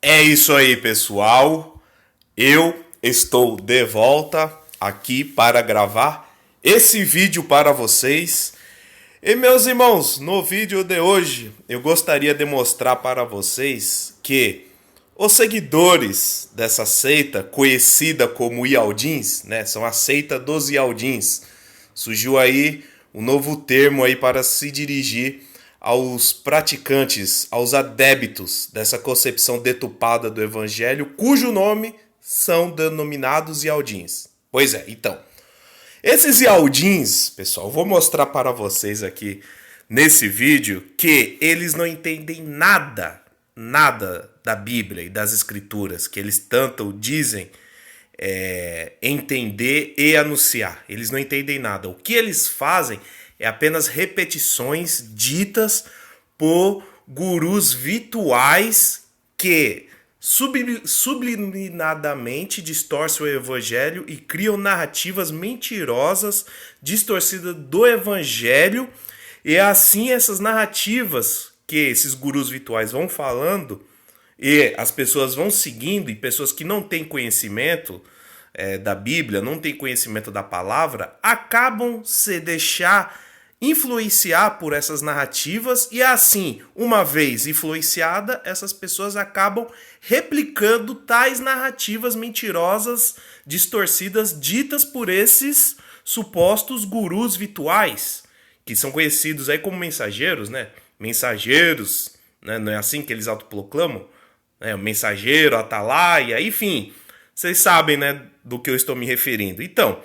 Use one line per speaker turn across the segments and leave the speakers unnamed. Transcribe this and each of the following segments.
É isso aí, pessoal. Eu estou de volta aqui para gravar esse vídeo para vocês. E meus irmãos, no vídeo de hoje eu gostaria de mostrar para vocês que os seguidores dessa seita conhecida como Ialdins, né, são a seita dos Ialdins. Surgiu aí um novo termo aí para se dirigir aos praticantes, aos adeptos dessa concepção deturpada do evangelho, cujo nome são denominados Ialdins. Pois é, então, esses Ialdins, pessoal, vou mostrar para vocês aqui nesse vídeo que eles não entendem nada da Bíblia e das Escrituras, que eles tanto dizem entender e anunciar. Eles não entendem nada. O que eles fazem é apenas repetições ditas por gurus virtuais que subliminadamente distorcem o evangelho e criam narrativas mentirosas, distorcidas do evangelho. E assim essas narrativas que esses gurus virtuais vão falando e as pessoas vão seguindo, e pessoas que não têm conhecimento da Bíblia, não têm conhecimento da palavra, acabam se deixar influenciar por essas narrativas e assim, uma vez influenciada, essas pessoas acabam replicando tais narrativas mentirosas, distorcidas, ditas por esses supostos gurus virtuais, que são conhecidos aí como mensageiros, né? Mensageiros, né? Não é assim que eles autoproclamam? O mensageiro, a atalaia, enfim, vocês sabem, né, do que eu estou me referindo. Então,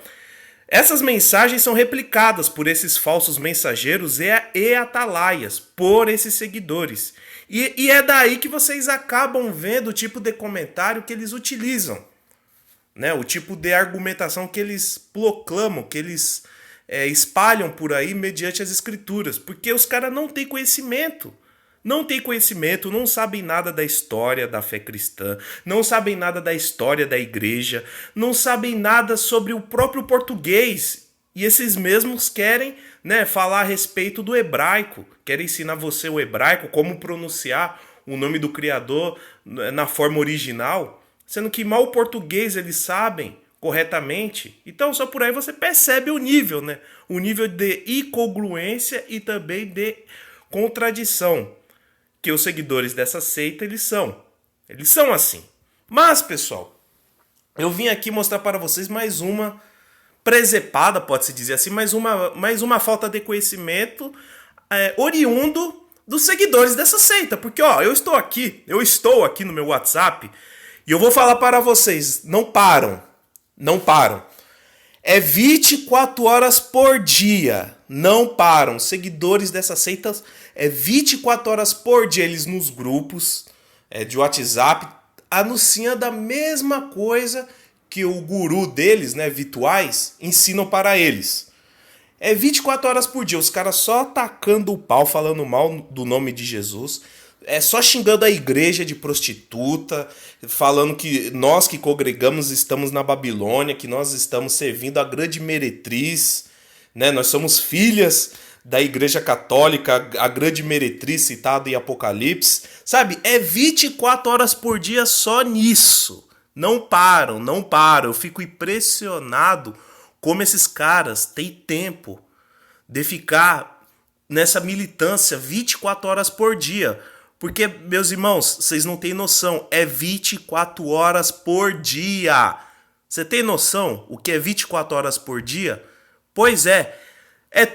essas mensagens são replicadas por esses falsos mensageiros e atalaias, por esses seguidores. E é daí que vocês acabam vendo o tipo de comentário que eles utilizam, né? O tipo de argumentação que eles proclamam, que eles espalham por aí mediante as escrituras. Porque os caras não têm conhecimento. Não têm conhecimento, não sabem nada da história da fé cristã, não sabem nada da história da igreja, não sabem nada sobre o próprio português. E esses mesmos querem, né, falar a respeito do hebraico, querem ensinar você o hebraico, como pronunciar o nome do Criador na forma original, sendo que mal o português eles sabem corretamente. Então só por aí você percebe o nível, né? O nível de incongruência e também de contradição que os seguidores dessa seita eles são. Eles são assim. Mas, pessoal, eu vim aqui mostrar para vocês mais uma presepada, pode-se dizer assim, mais uma falta de conhecimento oriundo dos seguidores dessa seita. Porque, ó, eu estou aqui no meu WhatsApp e eu vou falar para vocês, não param. É 24 horas por dia. Não param. Seguidores dessas seitas 24 horas por dia. Eles nos grupos de WhatsApp anunciando a mesma coisa que o guru deles, né, virtuais, ensinam para eles. 24 horas por dia. Os caras só atacando o pau, falando mal do nome de Jesus. Só xingando a igreja de prostituta, falando que nós que congregamos estamos na Babilônia, que nós estamos servindo a grande meretriz, né? Nós somos filhas da igreja católica, a grande meretriz citada em Apocalipse, sabe? 24 horas por dia só nisso. Não param. Eu fico impressionado como esses caras têm tempo de ficar nessa militância 24 horas por dia. Porque, meus irmãos, vocês não têm noção, 24 horas por dia. Você tem noção o que é 24 horas por dia? Pois é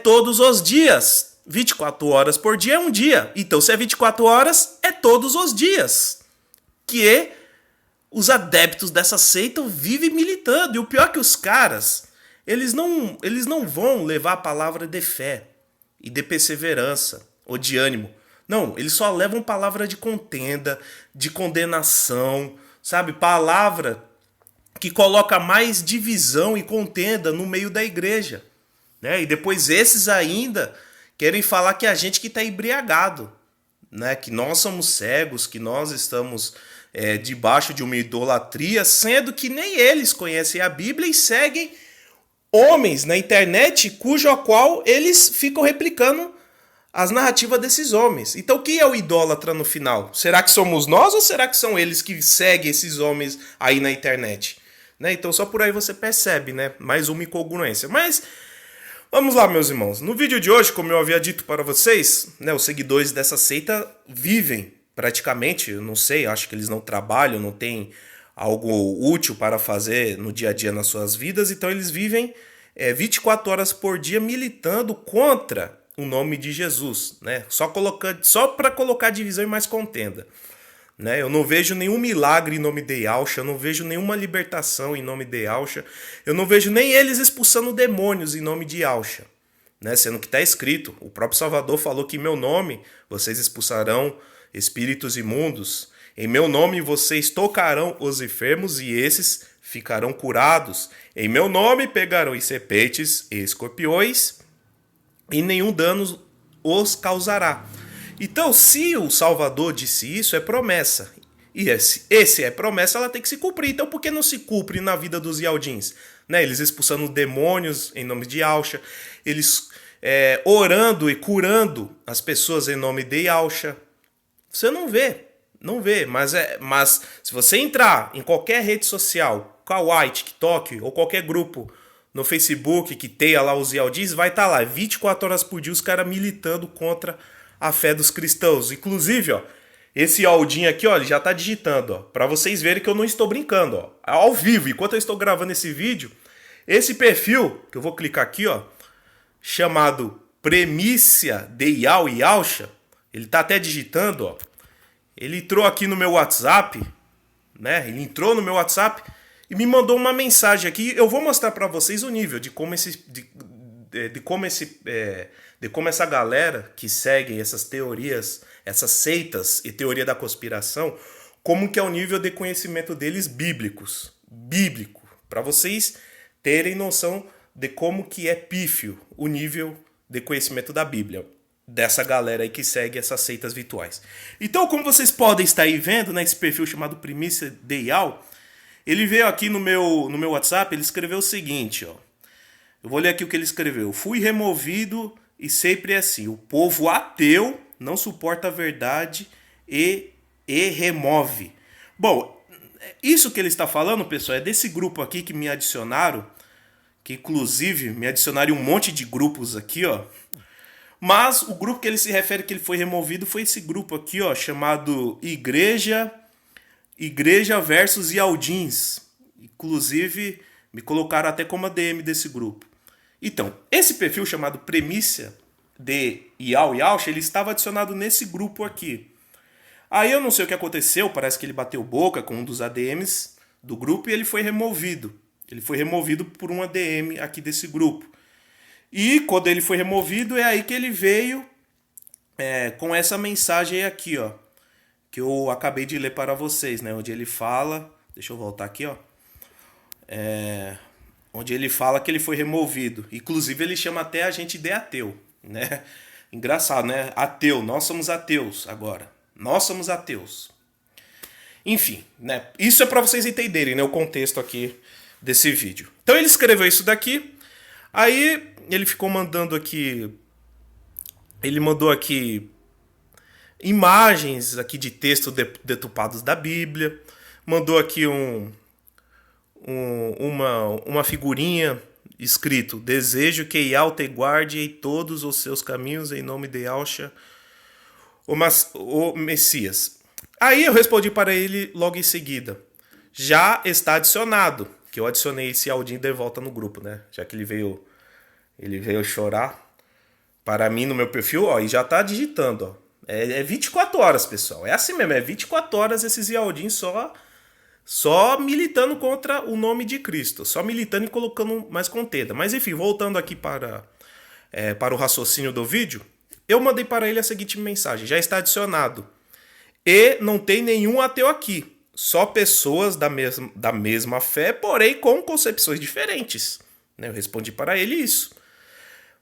todos os dias. 24 horas por dia é um dia. Então, se é 24 horas, é todos os dias. Que os adeptos dessa seita vivem militando. E o pior é que os caras, eles não vão levar a palavra de fé e de perseverança ou de ânimo. Não, eles só levam palavra de contenda, de condenação, sabe? Palavra que coloca mais divisão e contenda no meio da igreja, né? E depois esses ainda querem falar que é a gente que está embriagado, né? Que nós somos cegos, que nós estamos debaixo de uma idolatria, sendo que nem eles conhecem a Bíblia e seguem homens na internet cujo qual eles ficam replicando as narrativas desses homens. Então quem é o idólatra no final? Será que somos nós ou será que são eles que seguem esses homens aí na internet? Né? Então só por aí você percebe, né? Mais uma incongruência. Mas vamos lá, meus irmãos. No vídeo de hoje, como eu havia dito para vocês, né, os seguidores dessa seita vivem praticamente, eu não sei, acho que eles não trabalham, não têm algo útil para fazer no dia a dia nas suas vidas, então eles vivem 24 horas por dia militando contra o nome de Jesus, né? Só para colocar divisão e mais contenda. Né? Eu não vejo nenhum milagre em nome de Yahshua, eu não vejo nenhuma libertação em nome de Yahshua, eu não vejo nem eles expulsando demônios em nome de Yahshua. Né? Sendo que está escrito, o próprio Salvador falou que em meu nome vocês expulsarão espíritos imundos, em meu nome vocês tocarão os enfermos e esses ficarão curados, em meu nome pegarão serpentes e escorpiões e nenhum dano os causará. Então, se o Salvador disse isso, é promessa. E esse é promessa, ela tem que se cumprir. Então, por que não se cumpre na vida dos Yaldins? Né? Eles expulsando demônios em nome de Yahshua, eles orando e curando as pessoas em nome de Yahshua. Você não vê, mas se você entrar em qualquer rede social, Kawaii, TikTok ou qualquer grupo no Facebook que tenha lá os Yaldins, vai estar lá 24 horas por dia os caras militando contra a fé dos cristãos. Inclusive, ó, esse Yaldin aqui, ó, ele já tá digitando, ó, para vocês verem que eu não estou brincando, ó, ao vivo, enquanto eu estou gravando esse vídeo, esse perfil, que eu vou clicar aqui, ó, chamado Premissa de Yahshua, ele tá até digitando, ó. Ele entrou aqui no meu WhatsApp, né? Ele entrou no meu WhatsApp e me mandou uma mensagem aqui. Eu vou mostrar para vocês o nível de como essa galera que segue essas teorias, essas seitas e teoria da conspiração, como que é o nível de conhecimento deles bíblico, para vocês terem noção de como que é pífio o nível de conhecimento da Bíblia dessa galera aí que segue essas seitas virtuais. Então, como vocês podem estar aí vendo, né, esse perfil chamado Premissa de Yahweh, ele veio aqui no meu WhatsApp, ele escreveu o seguinte, ó. Eu vou ler aqui o que ele escreveu. Fui removido e sempre é assim. O povo ateu não suporta a verdade e remove. Bom, isso que ele está falando, pessoal, é desse grupo aqui que me adicionaram, que inclusive me adicionaram em um monte de grupos aqui, ó. Mas o grupo que ele se refere que ele foi removido foi esse grupo aqui, ó, chamado Igreja versus Yaldins. Inclusive, me colocaram até como ADM desse grupo. Então, esse perfil chamado Premissa de Yahshua, ele estava adicionado nesse grupo aqui. Aí eu não sei o que aconteceu, parece que ele bateu boca com um dos ADMs do grupo e ele foi removido. Ele foi removido por um ADM aqui desse grupo. E quando ele foi removido, é aí que ele veio com essa mensagem aqui, ó, que eu acabei de ler para vocês, né? Onde ele fala, deixa eu voltar aqui, ó, onde ele fala que ele foi removido. Inclusive ele chama até a gente de ateu, né? Engraçado, né? Ateu, nós somos ateus agora. Nós somos ateus. Enfim, né? Isso é para vocês entenderem, né, o contexto aqui desse vídeo. Então ele escreveu isso daqui. Aí ele ficou mandando aqui, ele mandou aqui imagens aqui de texto deturpados da Bíblia, mandou aqui uma figurinha escrito: desejo que Yahweh te guarde em todos os seus caminhos em nome de Yahshua, o Messias. Aí eu respondi para ele logo em seguida: já está adicionado, que eu adicionei esse Yaldin de volta no grupo, né? Já que ele veio chorar para mim no meu perfil, ó, e já tá digitando, ó. É 24 horas, pessoal. É assim mesmo, é 24 horas esses Yaldins só militando contra o nome de Cristo, só militando e colocando mais contenda. Mas enfim, voltando aqui para o raciocínio do vídeo, eu mandei para ele a seguinte mensagem: já está adicionado. E não tem nenhum ateu aqui, só pessoas da mesma fé, porém com concepções diferentes. Eu respondi para ele isso.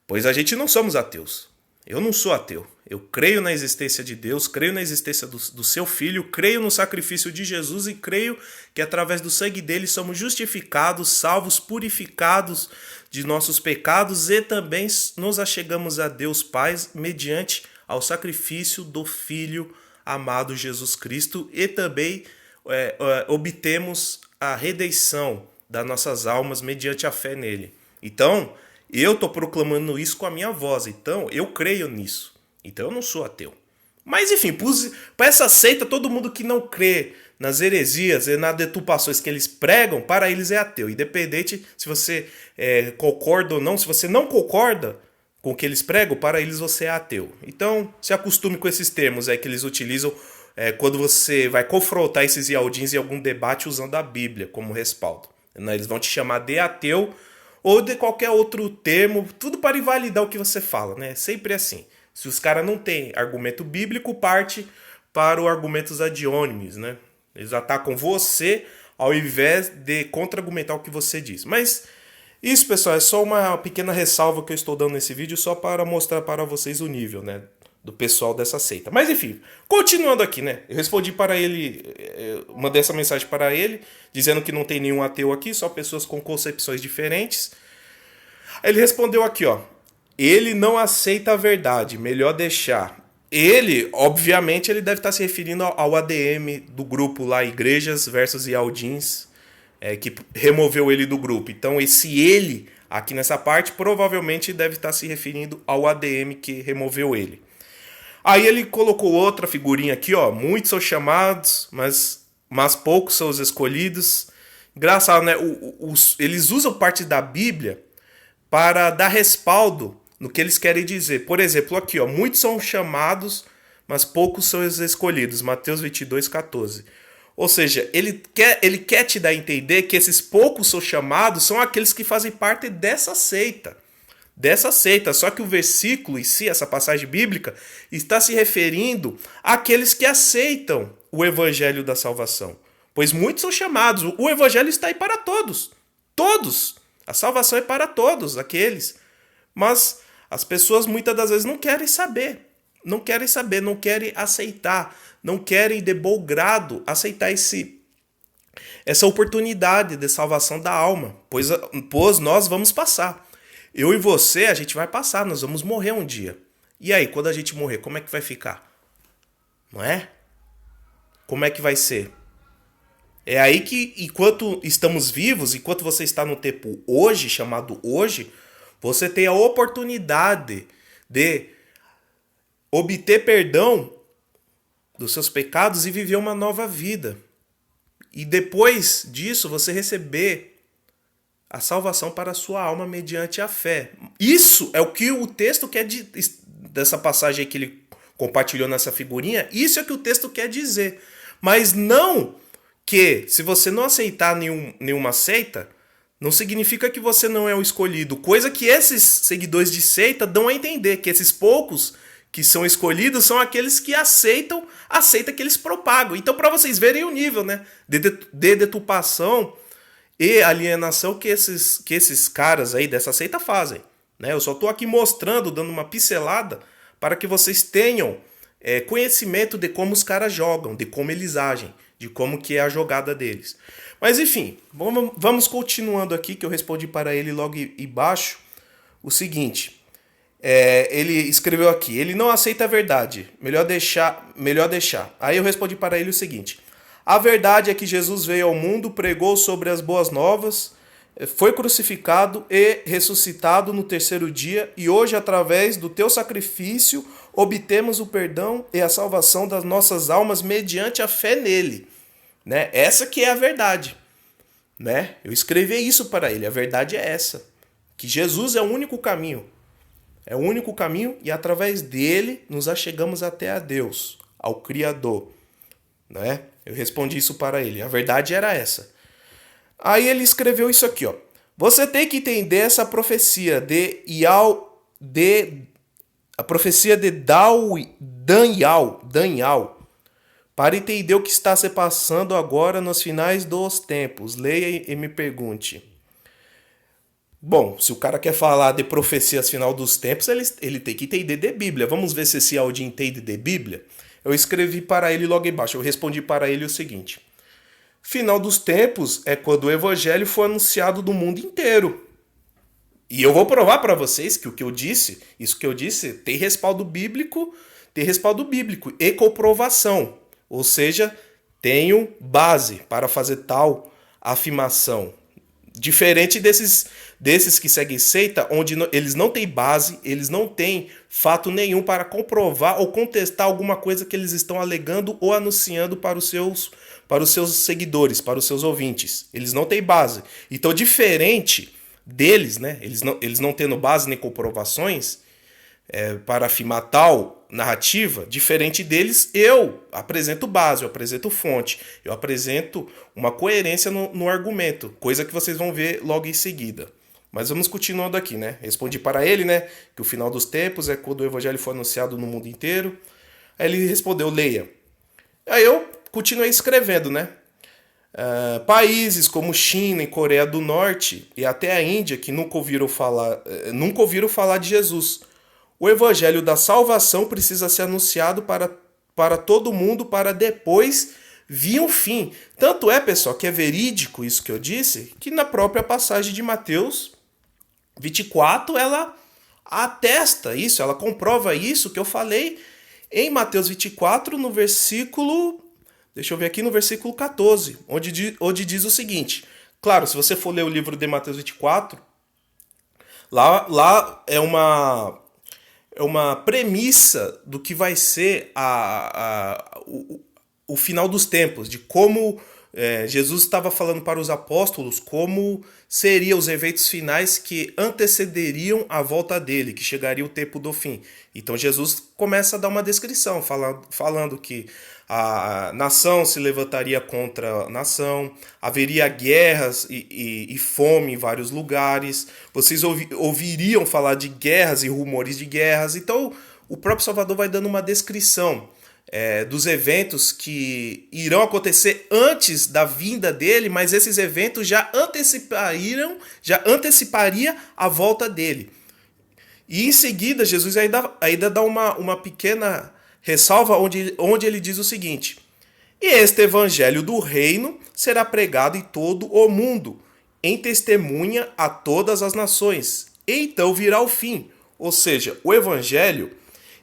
Pois a gente não somos ateus. Eu não sou ateu. Eu creio na existência de Deus, creio na existência do seu Filho, creio no sacrifício de Jesus e creio que através do sangue dele somos justificados, salvos, purificados de nossos pecados e também nos achegamos a Deus Pai mediante ao sacrifício do Filho amado Jesus Cristo e também obtemos a redenção das nossas almas mediante a fé nele. Então, eu estou proclamando isso com a minha voz, então eu creio nisso. Então eu não sou ateu. Mas enfim, para essa seita, todo mundo que não crê nas heresias e nas deturpações que eles pregam, para eles é ateu. Independente se você concorda ou não, se você não concorda com o que eles pregam, para eles você é ateu. Então, se acostume com esses termos que eles utilizam quando você vai confrontar esses Yaldins em algum debate usando a Bíblia como respaldo. Eles vão te chamar de ateu ou de qualquer outro termo, tudo para invalidar o que você fala, né? Sempre assim. Se os caras não têm argumento bíblico, parte para o argumentos adiônimes, né? Eles atacam você ao invés de contra-argumentar o que você diz. Mas isso, pessoal, é só uma pequena ressalva que eu estou dando nesse vídeo só para mostrar para vocês o nível, né, do pessoal dessa seita. Mas enfim, continuando aqui, né? Eu respondi para ele, mandei essa mensagem para ele, dizendo que não tem nenhum ateu aqui, só pessoas com concepções diferentes. Aí ele respondeu aqui, ó. Ele não aceita a verdade, melhor deixar. Ele, obviamente, ele deve estar se referindo ao ADM do grupo lá, Igrejas versus Yaldins, que removeu ele do grupo. Então, esse ele, aqui nessa parte, provavelmente deve estar se referindo ao ADM que removeu ele. Aí ele colocou outra figurinha aqui, ó. Muitos são chamados, mas poucos são os escolhidos. Engraçado, né? Eles usam parte da Bíblia para dar respaldo no que eles querem dizer. Por exemplo, aqui, ó, muitos são chamados, mas poucos são os escolhidos. Mateus 22:14. Ou seja, ele quer te dar a entender que esses poucos são chamados são aqueles que fazem parte dessa seita. Só que o versículo em si, essa passagem bíblica, está se referindo àqueles que aceitam o evangelho da salvação. Pois muitos são chamados. O evangelho está aí para todos. Todos. A salvação é para todos, aqueles. Mas as pessoas muitas das vezes não querem saber, não querem aceitar, não querem de bom grado aceitar essa oportunidade de salvação da alma, pois nós vamos passar. Eu e você, a gente vai passar, nós vamos morrer um dia. E aí, quando a gente morrer, como é que vai ficar? Não é? Como é que vai ser? É aí que, enquanto estamos vivos, enquanto você está no tempo hoje, chamado hoje, você tem a oportunidade de obter perdão dos seus pecados e viver uma nova vida. E depois disso, você receber a salvação para a sua alma mediante a fé. Isso é o que o texto quer dessa passagem que ele compartilhou nessa figurinha. Isso é o que o texto quer dizer. Mas não que, se você não aceitar nenhuma seita, não significa que você não é o escolhido. Coisa que esses seguidores de seita dão a entender, que esses poucos que são escolhidos são aqueles que aceitam a seita que eles propagam. Então, para vocês verem o nível, né, de deturpação e alienação que esses caras aí dessa seita fazem, né? Eu só estou aqui mostrando, dando uma pincelada para que vocês tenham conhecimento de como os caras jogam, de como eles agem, de como que é a jogada deles. Mas enfim, vamos continuando aqui, que eu respondi para ele logo embaixo o seguinte. Ele escreveu aqui, ele não aceita a verdade, melhor deixar. Aí eu respondi para ele o seguinte: a verdade é que Jesus veio ao mundo, pregou sobre as boas novas, foi crucificado e ressuscitado no terceiro dia, e hoje, através do teu sacrifício, obtemos o perdão e a salvação das nossas almas mediante a fé nele. Né? Essa que é a verdade. Né? Eu escrevi isso para ele. A verdade é essa. Que Jesus é o único caminho. É o único caminho e através dele nos achegamos até a Deus, ao Criador. Né? Eu respondi isso para ele. A verdade era essa. Aí ele escreveu isso aqui, ó. Você tem que entender essa profecia a profecia de Daniel, para entender o que está se passando agora nos finais dos tempos. Leia e me pergunte. Bom, se o cara quer falar de profecias final dos tempos, ele tem que entender de Bíblia. Vamos ver se esse áudio entende de Bíblia? Eu escrevi para ele logo embaixo. Eu respondi para ele o seguinte: final dos tempos é quando o evangelho for anunciado do mundo inteiro. E eu vou provar para vocês que isso que eu disse, tem respaldo bíblico e comprovação. Ou seja, tenho base para fazer tal afirmação. Diferente desses que seguem seita, onde eles não têm base, eles não têm fato nenhum para comprovar ou contestar alguma coisa que eles estão alegando ou anunciando para os seus seguidores, para os seus ouvintes. Eles não têm base. Então, diferente deles, né? Eles não tendo base nem comprovações para afirmar tal narrativa, diferente deles, eu apresento base, eu apresento fonte, eu apresento uma coerência no argumento, coisa que vocês vão ver logo em seguida. Mas vamos continuando aqui, né? Respondi para ele, né, que o final dos tempos é quando o evangelho for anunciado no mundo inteiro. Aí ele respondeu, leia. Aí eu continuei escrevendo, né? Países como China e Coreia do Norte e até a Índia que nunca ouviram falar de Jesus. O evangelho da salvação precisa ser anunciado para todo mundo para depois vir o fim. Tanto é, pessoal, que é verídico isso que eu disse, que na própria passagem de Mateus 24 ela atesta isso, ela comprova isso que eu falei em Mateus 24 no versículo... Deixa eu ver aqui no versículo 14, onde diz o seguinte. Claro, se você for ler o livro de Mateus 24, lá é uma premissa do que vai ser o final dos tempos, de como Jesus estava falando para os apóstolos como seriam os eventos finais que antecederiam a volta dele, que chegaria o tempo do fim. Então Jesus começa a dar uma descrição, falando que a nação se levantaria contra a nação, haveria guerras e fome em vários lugares, vocês ouviriam falar de guerras e rumores de guerras. Então o próprio Salvador vai dando uma descrição dos eventos que irão acontecer antes da vinda dele, mas esses eventos já anteciparia a volta dele. E em seguida, Jesus ainda dá uma pequena ressalva onde ele diz o seguinte: e este evangelho do reino será pregado em todo o mundo, em testemunha a todas as nações, e então virá o fim. Ou seja, o evangelho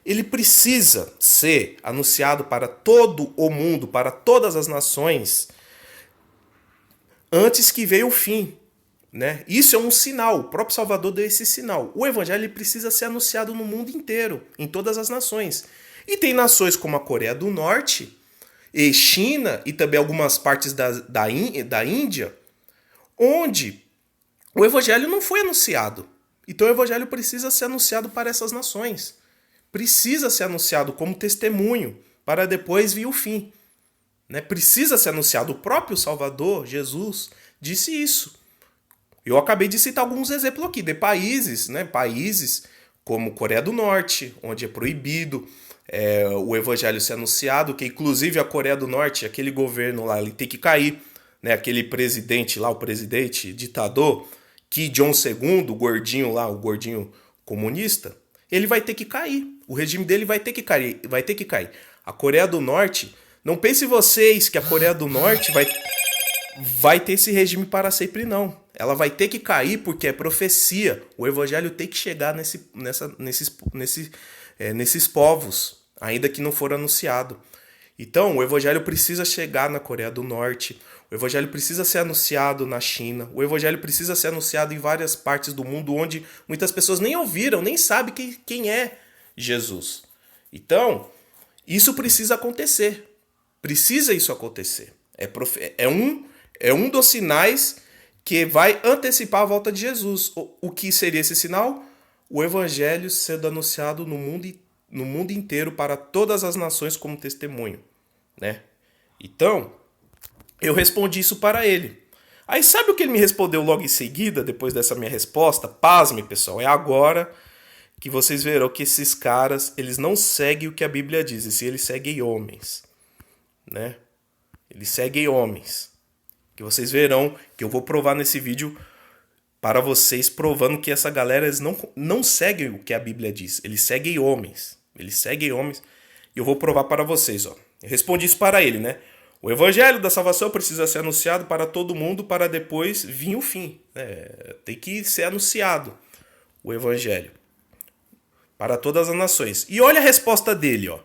ele precisa ser anunciado para todo o mundo, para todas as nações, antes que venha o fim. Né? Isso é um sinal, o próprio Salvador deu esse sinal. O evangelho ele precisa ser anunciado no mundo inteiro, em todas as nações. E tem nações como a Coreia do Norte, e China, e também algumas partes da Índia, onde o evangelho não foi anunciado. Então o evangelho precisa ser anunciado para essas nações. Precisa ser anunciado como testemunho para depois vir o fim. Né? Precisa ser anunciado. O próprio Salvador, Jesus, disse isso. Eu acabei de citar alguns exemplos aqui de países, né? Países como Coreia do Norte, onde é proibido o evangelho ser anunciado, que inclusive a Coreia do Norte, aquele governo lá, ele tem que cair. Né? Aquele presidente lá, o presidente ditador, Kim Jong-un, o gordinho lá, o gordinho comunista, ele vai ter que cair. O regime dele vai ter que cair. A Coreia do Norte, não pense vocês que a Coreia do Norte vai ter esse regime para sempre, não. Ela vai ter que cair porque é profecia. O evangelho tem que chegar nesses povos, ainda que não for anunciado. Então, o evangelho precisa chegar na Coreia do Norte, o evangelho precisa ser anunciado na China, o evangelho precisa ser anunciado em várias partes do mundo onde muitas pessoas nem ouviram, nem sabem quem é Jesus. Então, isso precisa acontecer. Precisa isso acontecer. É um dos sinais que vai antecipar a volta de Jesus. O que seria esse sinal? O evangelho sendo anunciado no mundo inteiro para todas as nações como testemunho, né? Então, eu respondi isso para ele. Aí sabe o que ele me respondeu logo em seguida, depois dessa minha resposta? Pasme, pessoal, é agora que vocês verão que esses caras, eles não seguem o que a Bíblia diz, e sim, eles seguem homens, né? Eles seguem homens. Que vocês verão que eu vou provar nesse vídeo para vocês, provando que essa galera eles não seguem o que a Bíblia diz. Eles seguem homens. Eles seguem homens. E eu vou provar para vocês. Ó. Eu respondi isso para ele, né? O evangelho da salvação precisa ser anunciado para todo mundo para depois vir o fim. Tem que ser anunciado. o evangelho para todas as nações. E olha a resposta dele, ó.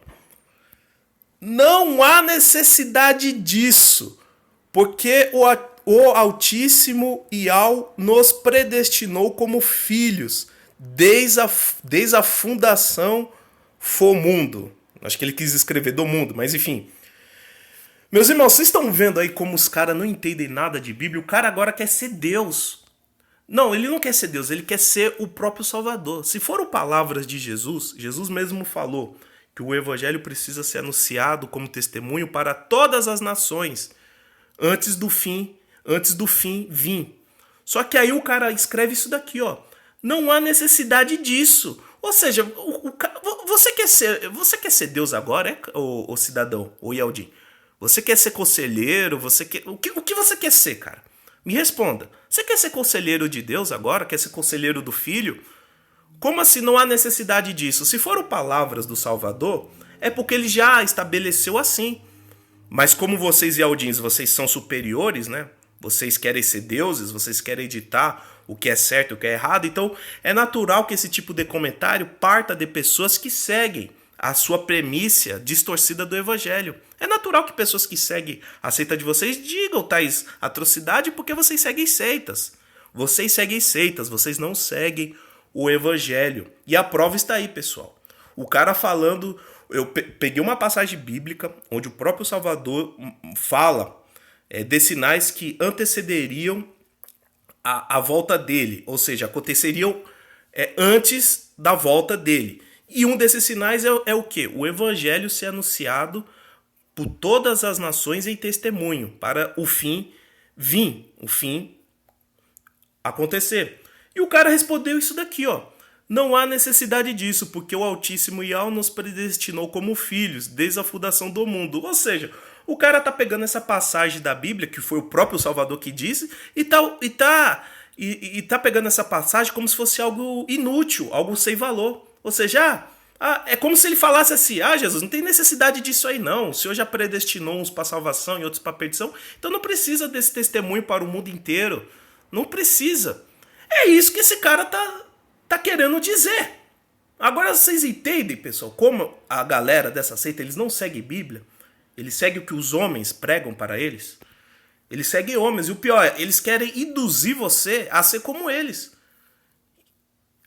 Não há necessidade disso, porque o Altíssimo Ial nos predestinou como filhos desde a fundação do mundo. Acho que ele quis escrever do mundo, mas enfim. Meus irmãos, vocês estão vendo aí como os caras não entendem nada de Bíblia? O cara agora quer ser Deus. Não, ele não quer ser Deus, ele quer ser o próprio Salvador. Se foram palavras de Jesus, Jesus mesmo falou que o evangelho precisa ser anunciado como testemunho para todas as nações antes do fim vir. Só que aí o cara escreve isso daqui, ó. Não há necessidade disso. Ou seja, você quer ser Deus agora, o cidadão, o Yaldin? Você quer ser conselheiro? O que você quer ser, cara? Me responda. Você quer ser conselheiro de Deus agora? Quer ser conselheiro do Filho? Como assim não há necessidade disso? Se foram palavras do Salvador, é porque ele já estabeleceu assim. Mas como vocês, Yaldins, vocês são superiores, né? Vocês querem ser deuses, vocês querem editar o que é certo e o que é errado. Então é natural que esse tipo de comentário parta de pessoas que seguem a sua premissa distorcida do evangelho. É natural que pessoas que seguem a seita de vocês digam tais atrocidades porque vocês seguem seitas. Vocês seguem seitas, vocês não seguem o evangelho. E a prova está aí, pessoal. O cara falando... Eu peguei uma passagem bíblica onde o próprio Salvador fala de sinais que antecederiam a volta dele. Ou seja, aconteceriam antes da volta dele. E um desses sinais é o quê? O evangelho ser anunciado por todas as nações em testemunho, para o fim vir, o fim acontecer. E o cara respondeu isso daqui, ó. Não há necessidade disso, porque o Altíssimo Ial nos predestinou como filhos, desde a fundação do mundo. Ou seja, o cara tá pegando essa passagem da Bíblia, que foi o próprio Salvador que disse, e tá pegando essa passagem como se fosse algo inútil, algo sem valor. Ou seja, é como se ele falasse assim, Jesus, não tem necessidade disso aí não, o Senhor já predestinou uns para salvação e outros para perdição, então não precisa desse testemunho para o mundo inteiro, não precisa. É isso que esse cara tá querendo dizer. Agora vocês entendem, pessoal, como a galera dessa seita, eles não seguem Bíblia, eles seguem o que os homens pregam para eles, eles seguem homens, e o pior é, eles querem induzir você a ser como eles.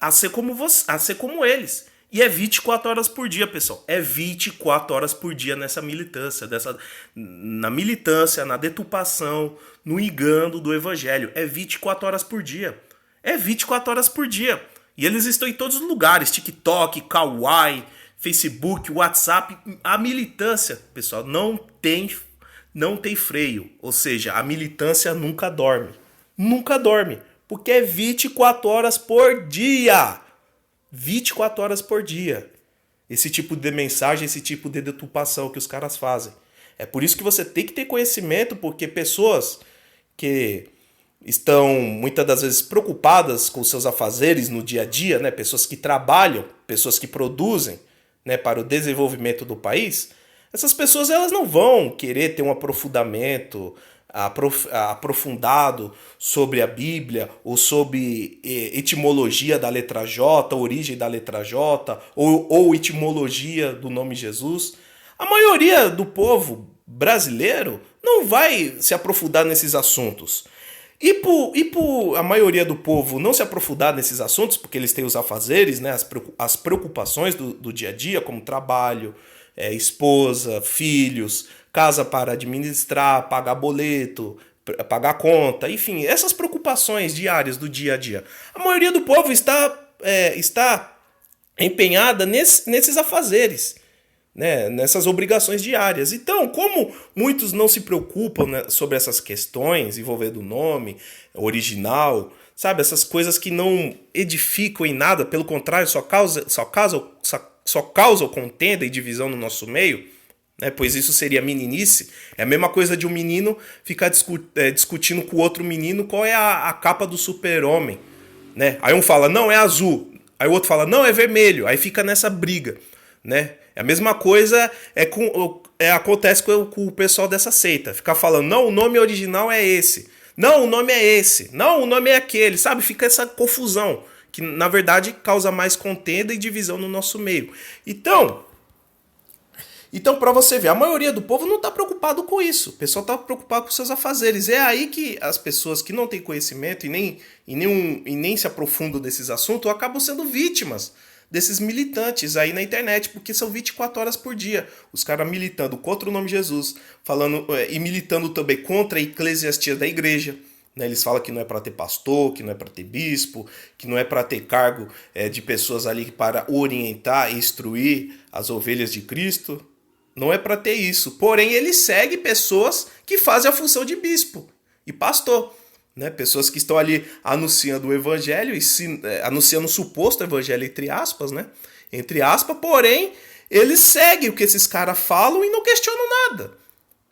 A ser como eles. E é 24 horas por dia, pessoal. É 24 horas por dia nessa militância. Na militância, na deturpação, no engano do evangelho. É 24 horas por dia. É 24 horas por dia. E eles estão em todos os lugares. TikTok, Kawaii, Facebook, WhatsApp. A militância, pessoal, não tem freio. Ou seja, a militância nunca dorme. Nunca dorme. Porque é 24 horas por dia. 24 horas por dia. Esse tipo de mensagem, esse tipo de deturpação que os caras fazem. É por isso que você tem que ter conhecimento, porque pessoas que estão muitas das vezes preocupadas com seus afazeres no dia a dia, né? Pessoas que trabalham, pessoas que produzem, né, para o desenvolvimento do país, essas pessoas elas não vão querer ter um aprofundamento aprofundado sobre a Bíblia ou sobre etimologia da letra J, origem da letra J ou etimologia do nome Jesus. A maioria do povo brasileiro não vai se aprofundar nesses assuntos. E por a maioria do povo não se aprofundar nesses assuntos, porque eles têm os afazeres, né, as preocupações do dia a dia, como trabalho, esposa, filhos, casa para administrar, pagar boleto, pagar conta, enfim, essas preocupações diárias do dia a dia. A maioria do povo está empenhada nesses afazeres, né, nessas obrigações diárias. Então, como muitos não se preocupam, né, sobre essas questões envolvendo o nome original, sabe, essas coisas que não edificam em nada, pelo contrário, só causam contenda e divisão no nosso meio, né, pois isso seria meninice. É a mesma coisa de um menino ficar discutindo com o outro menino qual é a capa do super-homem, né? Aí um fala, não, é azul. Aí o outro fala, não, é vermelho. Aí fica nessa briga, né? A mesma coisa acontece com o pessoal dessa seita. Ficar falando, não, o nome original é esse. Não, o nome é esse. Não, o nome é aquele. Sabe? Fica essa confusão. que na verdade causa mais contenda e divisão no nosso meio. Então para você ver, a maioria do povo não está preocupado com isso. O pessoal está preocupado com seus afazeres. É aí que as pessoas que não têm conhecimento e nem se aprofundam desses assuntos acabam sendo vítimas desses militantes aí na internet, porque são 24 horas por dia. Os caras militando contra o nome de Jesus, falando e militando também contra a eclesiastia da igreja. Né? Eles falam que não é para ter pastor, que não é para ter bispo, que não é para ter cargo de pessoas ali para orientar e instruir as ovelhas de Cristo. Não é para ter isso. Porém, ele segue pessoas que fazem a função de bispo e pastor. Né? Pessoas que estão ali anunciando o evangelho, anunciando o suposto evangelho, entre aspas, né? Entre aspas, porém, eles seguem o que esses caras falam e não questionam nada.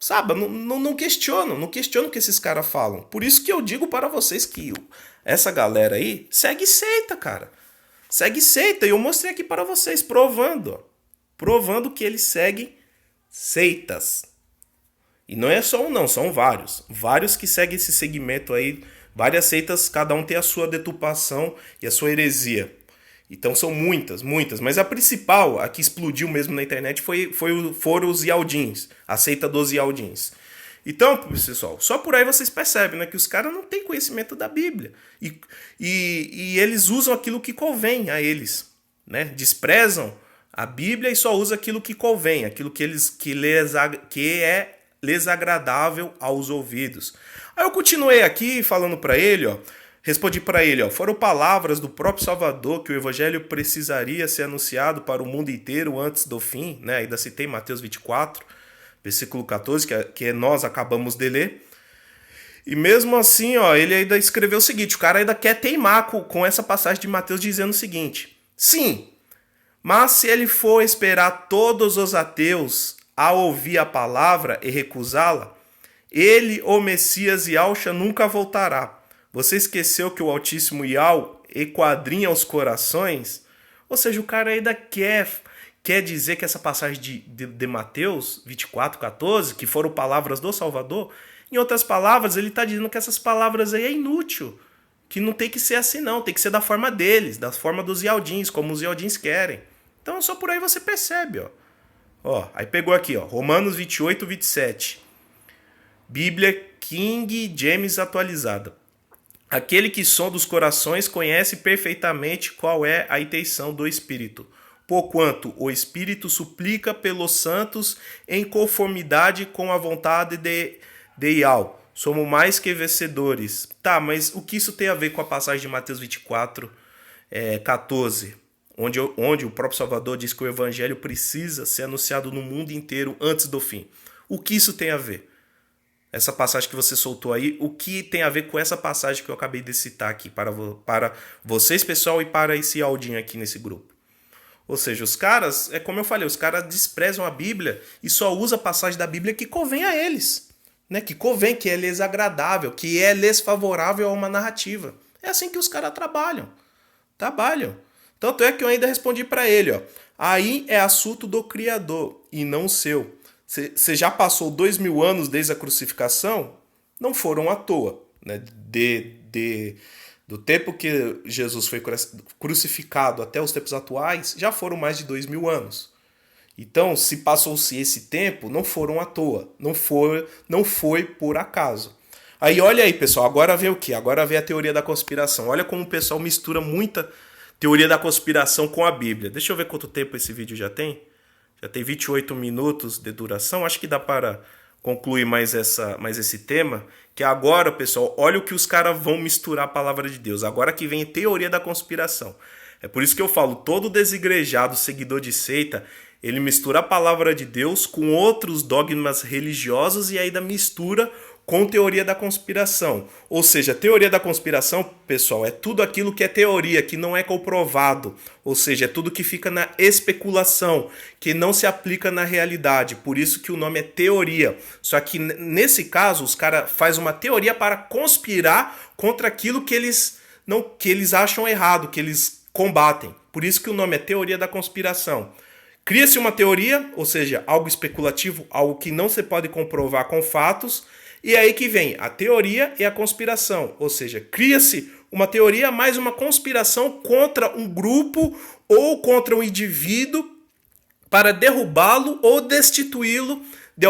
Sabe? Não questionam o que esses caras falam. Por isso que eu digo para vocês que essa galera aí segue seita, cara. Segue seita. E eu mostrei aqui para vocês, provando que eles seguem seitas. E não é só um não, são vários. Vários que seguem esse segmento aí. Várias seitas, cada um tem a sua deturpação e a sua heresia. Então são muitas. Mas a principal, a que explodiu mesmo na internet, foram os Yaldins. A seita dos Yaldins. Então, pessoal, só por aí vocês percebem, né, que os caras não têm conhecimento da Bíblia. E eles usam aquilo que convém a eles. Né? Desprezam a Bíblia e só usa aquilo que convém, aquilo que é lhes agradável aos ouvidos. Aí eu continuei aqui falando para ele, respondi para ele, foram palavras do próprio Salvador que o evangelho precisaria ser anunciado para o mundo inteiro antes do fim, né? Ainda citei Mateus 24, versículo 14, que nós acabamos de ler. E mesmo assim, ele ainda escreveu o seguinte, o cara ainda quer teimar com essa passagem de Mateus dizendo o seguinte: sim, mas se ele for esperar todos os ateus a ouvir a palavra e recusá-la, ele, o Messias Yahshua, nunca voltará. Você esqueceu que o Altíssimo Yahweh esquadrinha os corações? Ou seja, o cara ainda quer dizer que essa passagem de Mateus 24, 14, que foram palavras do Salvador, em outras palavras, ele está dizendo que essas palavras aí é inútil, que não tem que ser assim não, tem que ser da forma deles, da forma dos Yaldins, como os Yaldins querem. Então só por aí você percebe, aí pegou aqui, Romanos 28, 27. Bíblia King James atualizada. Aquele que sonda os corações conhece perfeitamente qual é a intenção do Espírito, porquanto o Espírito suplica pelos santos em conformidade com a vontade de Yahweh. Somos mais que vencedores. Tá, mas o que isso tem a ver com a passagem de Mateus 24, 14? Onde o próprio Salvador diz que o evangelho precisa ser anunciado no mundo inteiro antes do fim. O que isso tem a ver? Essa passagem que você soltou aí, o que tem a ver com essa passagem que eu acabei de citar aqui para vocês, pessoal, e para esse Aldinho aqui nesse grupo? Ou seja, os caras, como eu falei, os caras desprezam a Bíblia e só usam a passagem da Bíblia que convém a eles. Né? Que convém, que é lhes agradável, que é lhes favorável a uma narrativa. É assim que os caras trabalham. Tanto é que eu ainda respondi para ele, aí é assunto do Criador e não seu. Você já passou 2000 anos desde a crucificação? Não foram à toa. Né? Do tempo que Jesus foi crucificado até os tempos atuais, já foram mais de 2000 anos. Então, se passou-se esse tempo, não foram à toa. Não foi por acaso. Aí, olha aí, pessoal, agora vem o quê? Agora vem a teoria da conspiração. Olha como o pessoal mistura muita teoria da conspiração com a Bíblia. Deixa eu ver quanto tempo esse vídeo já tem. Já tem 28 minutos de duração. Acho que dá para concluir mais esse tema. Que agora, pessoal, olha o que os caras vão misturar a palavra de Deus. Agora que vem a teoria da conspiração. É por isso que eu falo, todo desigrejado seguidor de seita, ele mistura a palavra de Deus com outros dogmas religiosos e ainda mistura com teoria da conspiração. Ou seja, teoria da conspiração, pessoal, é tudo aquilo que é teoria, que não é comprovado. Ou seja, é tudo que fica na especulação, que não se aplica na realidade. Por isso que o nome é teoria. Só que nesse caso, os caras fazem uma teoria para conspirar contra aquilo que eles acham errado, que eles combatem. Por isso que o nome é teoria da conspiração. Cria-se uma teoria, ou seja, algo especulativo, algo que não se pode comprovar com fatos, e aí que vem a teoria e a conspiração, ou seja, cria-se uma teoria mais uma conspiração contra um grupo ou contra um indivíduo para derrubá-lo ou destituí-lo de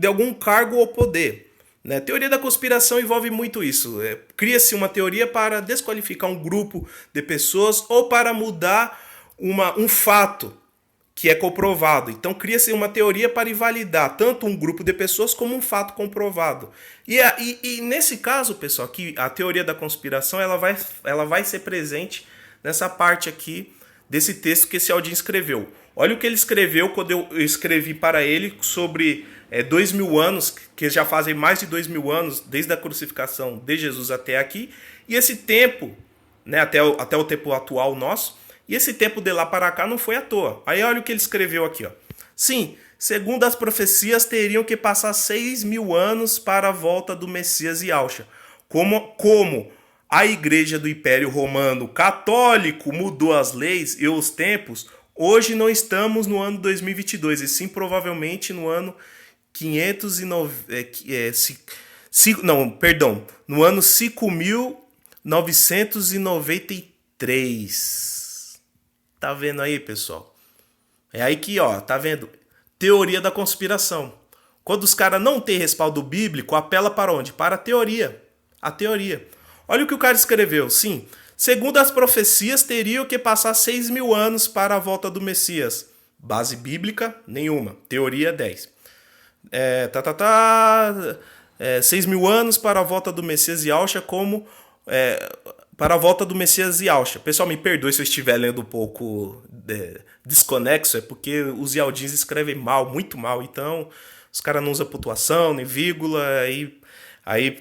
algum cargo ou poder. Né? Teoria da conspiração envolve muito isso. Cria-se uma teoria para desqualificar um grupo de pessoas ou para mudar um fato que é comprovado. Então cria-se uma teoria para invalidar tanto um grupo de pessoas como um fato comprovado. E nesse caso, pessoal, que a teoria da conspiração ela vai ser presente nessa parte aqui desse texto que esse Aldin escreveu. Olha o que ele escreveu quando eu escrevi para ele sobre 2000 anos, que já fazem mais de 2000 anos, desde a crucificação de Jesus até aqui, e esse tempo, né, até o tempo atual nosso, e esse tempo de lá para cá não foi à toa. Aí olha o que ele escreveu aqui. Ó. Sim, segundo as profecias, teriam que passar 6.000 anos para a volta do Messias e Yahshua. Como a igreja do Império Romano Católico mudou as leis e os tempos, hoje não estamos no ano 2022, e sim provavelmente no ano 5.993. Tá vendo aí, pessoal? É aí que, ó, tá vendo? Teoria da conspiração. Quando os caras não têm respaldo bíblico, apela para onde? Para a teoria. A teoria. Olha o que o cara escreveu. Sim, segundo as profecias, teriam que passar 6.000 anos para a volta do Messias. Base bíblica, nenhuma. Teoria, 10. 6.000 anos para a volta do Messias e Yahshua como... para a volta do Messias e Yahshua. Pessoal, me perdoe se eu estiver lendo um pouco desconexo, é porque os Yaldins escrevem mal, muito mal, então os caras não usam pontuação, nem vírgula, aí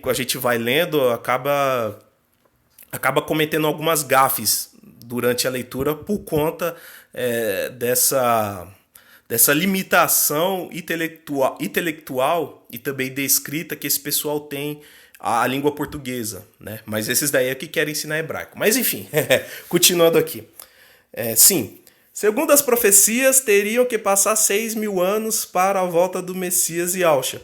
a gente vai lendo, acaba cometendo algumas gafes durante a leitura por conta dessa limitação intelectual e também de escrita que esse pessoal tem a língua portuguesa, né? Mas esses daí é que querem ensinar hebraico. Mas enfim, continuando aqui. Sim, segundo as profecias, teriam que passar 6.000 anos para a volta do Messias e Yahshua.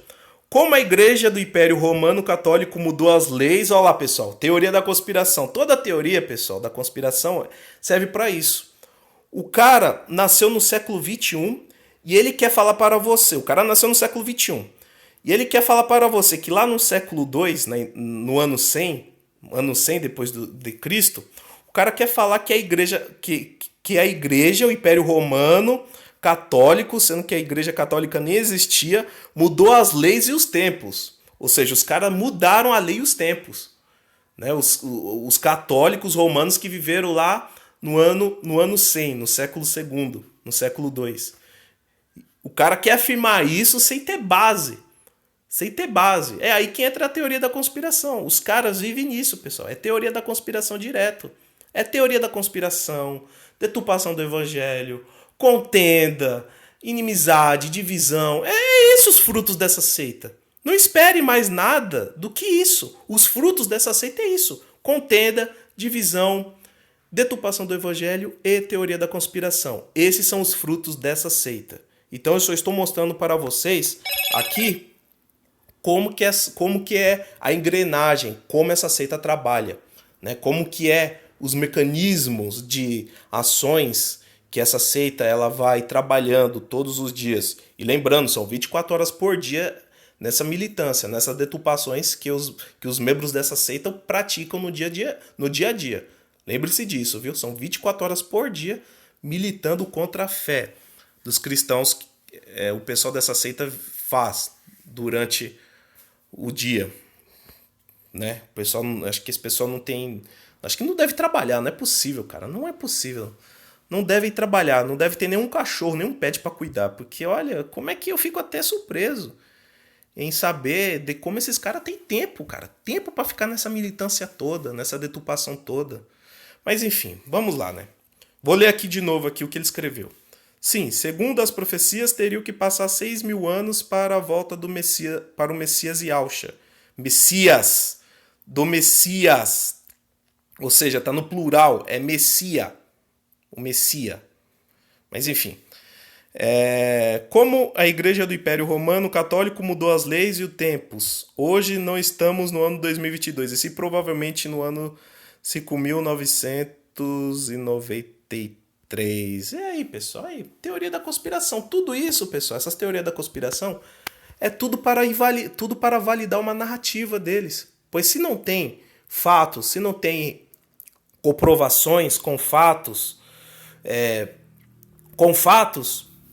Como a igreja do Império Romano Católico mudou as leis, olha lá, pessoal, teoria da conspiração. Toda teoria, pessoal, da conspiração serve para isso. O cara nasceu no século XXI e ele quer falar para você. O cara nasceu no século XXI. E ele quer falar para você que lá no século II, né, no ano 100 depois de Cristo, o cara quer falar que a igreja, que a igreja, o Império Romano Católico, sendo que a igreja católica nem existia, mudou as leis e os tempos. Ou seja, os caras mudaram a lei e os tempos. Né? Os católicos romanos que viveram lá no ano 100, no século II, no século II. O cara quer afirmar isso sem ter base. Sem ter base. É aí que entra a teoria da conspiração. Os caras vivem nisso, pessoal. É teoria da conspiração direto. É teoria da conspiração, deturpação do evangelho, contenda, inimizade, divisão. É isso os frutos dessa seita. Não espere mais nada do que isso. Os frutos dessa seita é isso. Contenda, divisão, deturpação do evangelho e teoria da conspiração. Esses são os frutos dessa seita. Então eu só estou mostrando para vocês aqui como que é a engrenagem, como essa seita trabalha, né? Como que é os mecanismos de ações que essa seita ela vai trabalhando todos os dias. E lembrando, são 24 horas por dia nessa militância, nessas deturpações que os membros dessa seita praticam no dia a dia. Lembre-se disso, viu? São 24 horas por dia militando contra a fé dos cristãos. O pessoal dessa seita faz durante o dia, né? O pessoal, acho que esse pessoal não tem, acho que não deve trabalhar, não é possível, cara, não é possível. Não deve trabalhar, não deve ter nenhum cachorro, nenhum pet para cuidar, porque olha, como é que eu fico até surpreso em saber de como esses caras têm tempo, cara, tempo para ficar nessa militância toda, nessa deturpação toda. Mas enfim, vamos lá, né? Vou ler aqui de novo aqui o que ele escreveu. Sim, segundo as profecias, teriam que passar 6.000 anos para a volta do Messias, para o Messias e Yahshua. Messias, do Messias. Ou seja, está no plural, é Messia. O Messia. Mas enfim. Como a igreja do Império Romano Católico mudou as leis e os tempos. Hoje não estamos no ano 2022, e sim provavelmente no ano 5.993. E aí, pessoal? Aí, teoria da conspiração. Tudo isso, pessoal, essas teorias da conspiração é tudo para validar uma narrativa deles. Pois se não tem fatos, se não tem comprovações com fatos,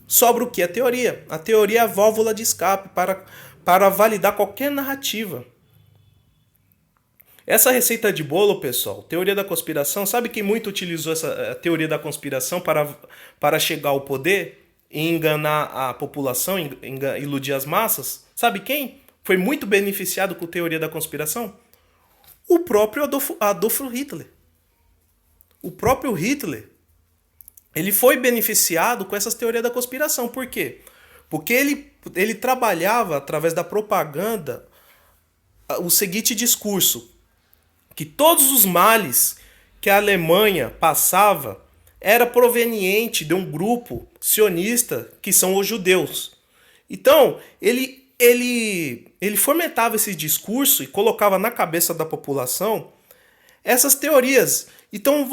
sobra o que? A teoria. A teoria é a válvula de escape para validar qualquer narrativa. Essa receita de bolo, pessoal, teoria da conspiração, sabe quem muito utilizou essa teoria da conspiração para chegar ao poder e enganar a população, iludir as massas? Sabe quem foi muito beneficiado com a teoria da conspiração? O próprio Adolf Hitler. O próprio Hitler, ele foi beneficiado com essas teorias da conspiração. Por quê? Porque ele trabalhava através da propaganda o seguinte discurso: que todos os males que a Alemanha passava era proveniente de um grupo sionista que são os judeus. Então, ele fomentava esse discurso e colocava na cabeça da população essas teorias. Então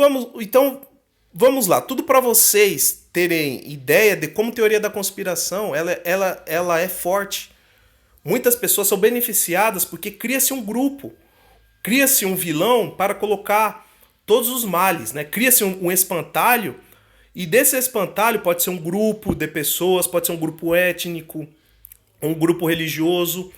vamos lá, tudo para vocês terem ideia de como teoria da conspiração ela é forte. Muitas pessoas são beneficiadas porque cria-se um grupo, cria-se um vilão para colocar todos os males, né? Cria-se um espantalho, e desse espantalho pode ser um grupo de pessoas, pode ser um grupo étnico, um grupo religioso,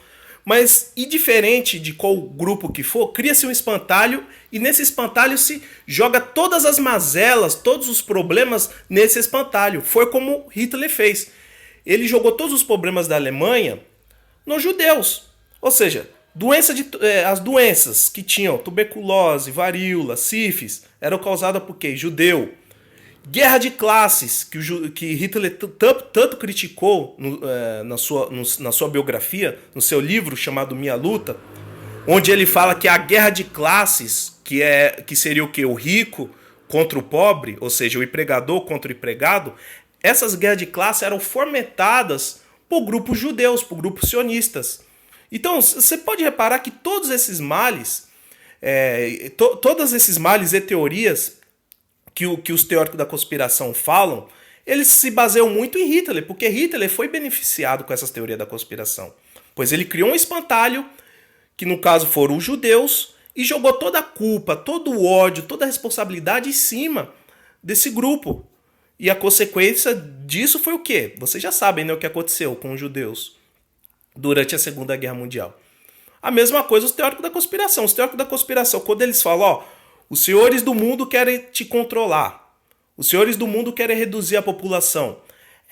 mas indiferente de qual grupo que for, cria-se um espantalho, e nesse espantalho se joga todas as mazelas, todos os problemas nesse espantalho. Foi como Hitler fez. Ele jogou todos os problemas da Alemanha nos judeus. Ou seja, as doenças que tinham tuberculose, varíola, sífilis, eram causadas por quê? Judeu. Guerra de classes, que Hitler tanto criticou na sua biografia, no seu livro chamado Minha Luta, onde ele fala que a guerra de classes, que seria o quê? O rico contra o pobre, ou seja, o empregador contra o empregado, essas guerras de classe eram fomentadas por grupos judeus, por grupos sionistas. Então, você pode reparar que todos esses males, todos esses males e teorias que os teóricos da conspiração falam, eles se baseiam muito em Hitler, porque Hitler foi beneficiado com essas teorias da conspiração. Pois ele criou um espantalho, que no caso foram os judeus, e jogou toda a culpa, todo o ódio, toda a responsabilidade em cima desse grupo. E a consequência disso foi o quê? Vocês já sabem, né, o que aconteceu com os judeus durante a Segunda Guerra Mundial. A mesma coisa os teóricos da conspiração. Os teóricos da conspiração, quando eles falam, os senhores do mundo querem te controlar, os senhores do mundo querem reduzir a população,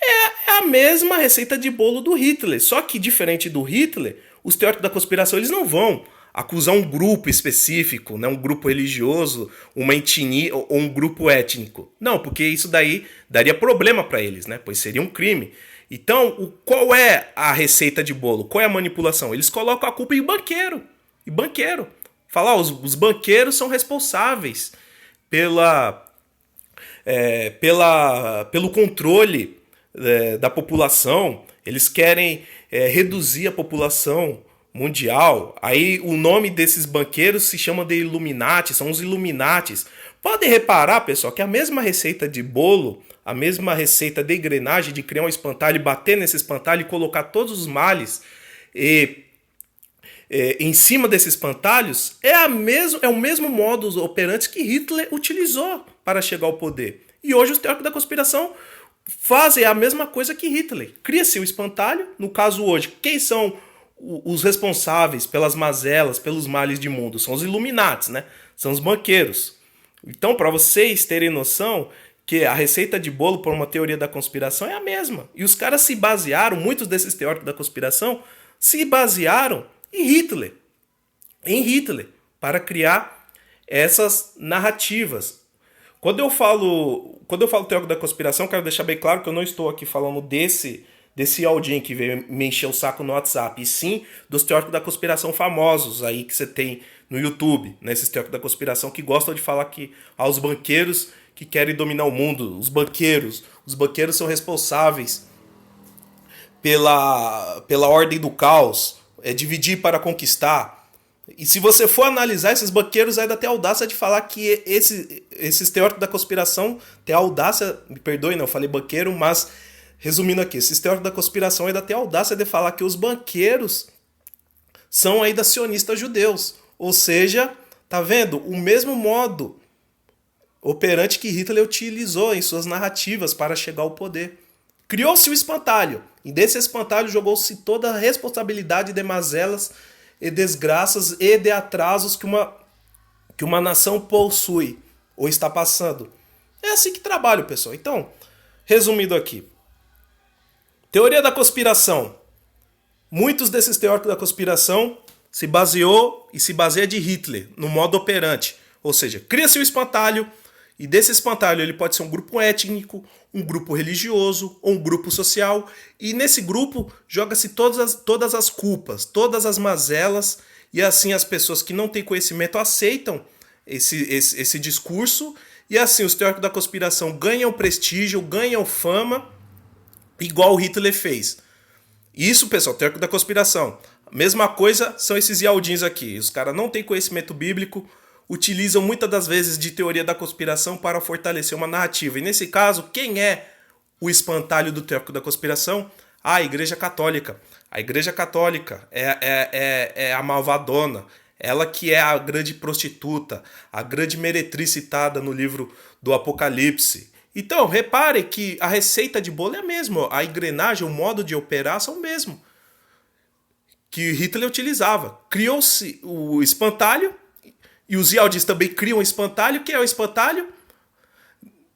é a mesma receita de bolo do Hitler. Só que, diferente do Hitler, os teóricos da conspiração eles não vão acusar um grupo específico, né, um grupo religioso, uma etnia ou um grupo étnico. Não, porque isso daí daria problema para eles, né, pois seria um crime. Então, qual é a receita de bolo? Qual é a manipulação? Eles colocam a culpa em banqueiro. Falar, os banqueiros são responsáveis pelo controle da população. Eles querem reduzir a população mundial. Aí o nome desses banqueiros se chama de Illuminati, são os Illuminatis. Podem reparar, pessoal, que a mesma receita de bolo, a mesma receita de engrenagem, de criar um espantalho, bater nesse espantalho e colocar todos os males em cima desses espantalhos, é o mesmo modus operandi que Hitler utilizou para chegar ao poder. E hoje os teóricos da conspiração fazem a mesma coisa que Hitler. Cria-se o espantalho, no caso hoje, quem são os responsáveis pelas mazelas, pelos males de mundo? São os Illuminatis, né? São os banqueiros. Então, para vocês terem noção que a receita de bolo por uma teoria da conspiração é a mesma. E os caras se basearam, muitos desses teóricos da conspiração, se basearam em Hitler, para criar essas narrativas. Quando eu falo teórico da conspiração, quero deixar bem claro que eu não estou aqui falando desse Aldin que veio me encher o saco no WhatsApp, e sim dos teóricos da conspiração famosos aí que você tem no YouTube, né? Esses teóricos da conspiração que gostam de falar que os banqueiros que querem dominar o mundo, os banqueiros são responsáveis pela ordem do caos, dividir para conquistar. E se você for analisar, esses banqueiros ainda têm a audácia de falar que esses teóricos da conspiração têm a audácia, me perdoe, não, eu falei banqueiro, mas resumindo aqui, esses teóricos da conspiração ainda têm a audácia de falar que os banqueiros são ainda sionistas judeus. Ou seja, tá vendo? O mesmo modo operante que Hitler utilizou em suas narrativas para chegar ao poder. Criou-se o espantalho, e desse espantalho jogou-se toda a responsabilidade de mazelas e desgraças e de atrasos que uma nação possui ou está passando. É assim que trabalho, pessoal. Então, resumindo aqui. Teoria da conspiração. Muitos desses teóricos da conspiração se baseia de Hitler no modo operante. Ou seja, cria-se o espantalho, e desse espantalho ele pode ser um grupo étnico, um grupo religioso ou um grupo social. E nesse grupo joga-se todas as culpas, todas as mazelas. E assim as pessoas que não têm conhecimento aceitam esse discurso. E assim os teóricos da conspiração ganham prestígio, ganham fama, igual o Hitler fez. Isso, pessoal, teórico da conspiração. Mesma coisa são esses Yaldins aqui. Os caras não têm conhecimento bíblico, utilizam muitas das vezes de teoria da conspiração para fortalecer uma narrativa. E nesse caso, quem é o espantalho do teórico da conspiração? A Igreja Católica. A Igreja Católica é a malvadona. Ela que é a grande prostituta, a grande meretriz citada no livro do Apocalipse. Então, reparem que a receita de bolo é a mesma. A engrenagem, o modo de operar são o mesmo que Hitler utilizava. Criou-se o espantalho, e os Yaldins também criam um espantalho. Que é o espantalho?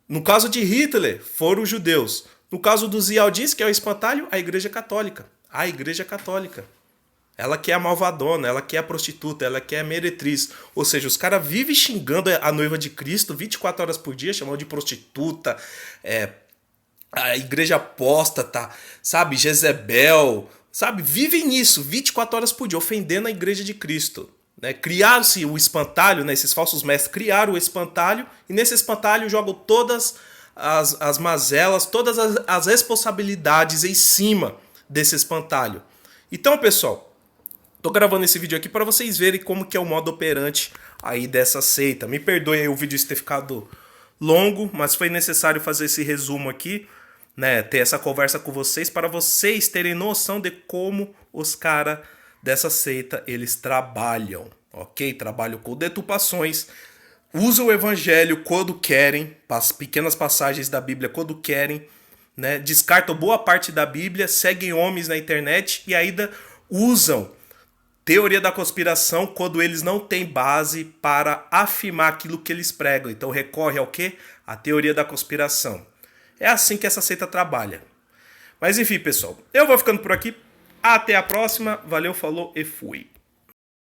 No caso de Hitler, foram os judeus. No caso dos Yaldins, que é o espantalho? A Igreja Católica. A Igreja Católica. Ela que é a malvadona, ela que é a prostituta, ela que é a meretriz. Ou seja, os caras vivem xingando a noiva de Cristo 24 horas por dia, chamando de prostituta, a igreja apóstata, sabe? Jezebel, sabe? Vivem nisso 24 horas por dia, ofendendo a igreja de Cristo. Né? Criaram-se o espantalho, né? Esses falsos mestres criaram o espantalho, e nesse espantalho jogam todas as mazelas, todas as responsabilidades em cima desse espantalho. Então, pessoal, tô gravando esse vídeo aqui para vocês verem como que é o modo operante aí dessa seita. Me perdoe aí o vídeo ter ficado longo, mas foi necessário fazer esse resumo aqui, né? Ter essa conversa com vocês para vocês terem noção de como os caras dessa seita, eles trabalham, ok? Trabalham com deturpações, usam o evangelho quando querem, pequenas passagens da Bíblia quando querem, né? Descartam boa parte da Bíblia, seguem homens na internet e ainda usam teoria da conspiração quando eles não têm base para afirmar aquilo que eles pregam. Então recorre ao quê? A teoria da conspiração. É assim que essa seita trabalha. Mas enfim, pessoal, eu vou ficando por aqui. Até a próxima. Valeu, falou e fui.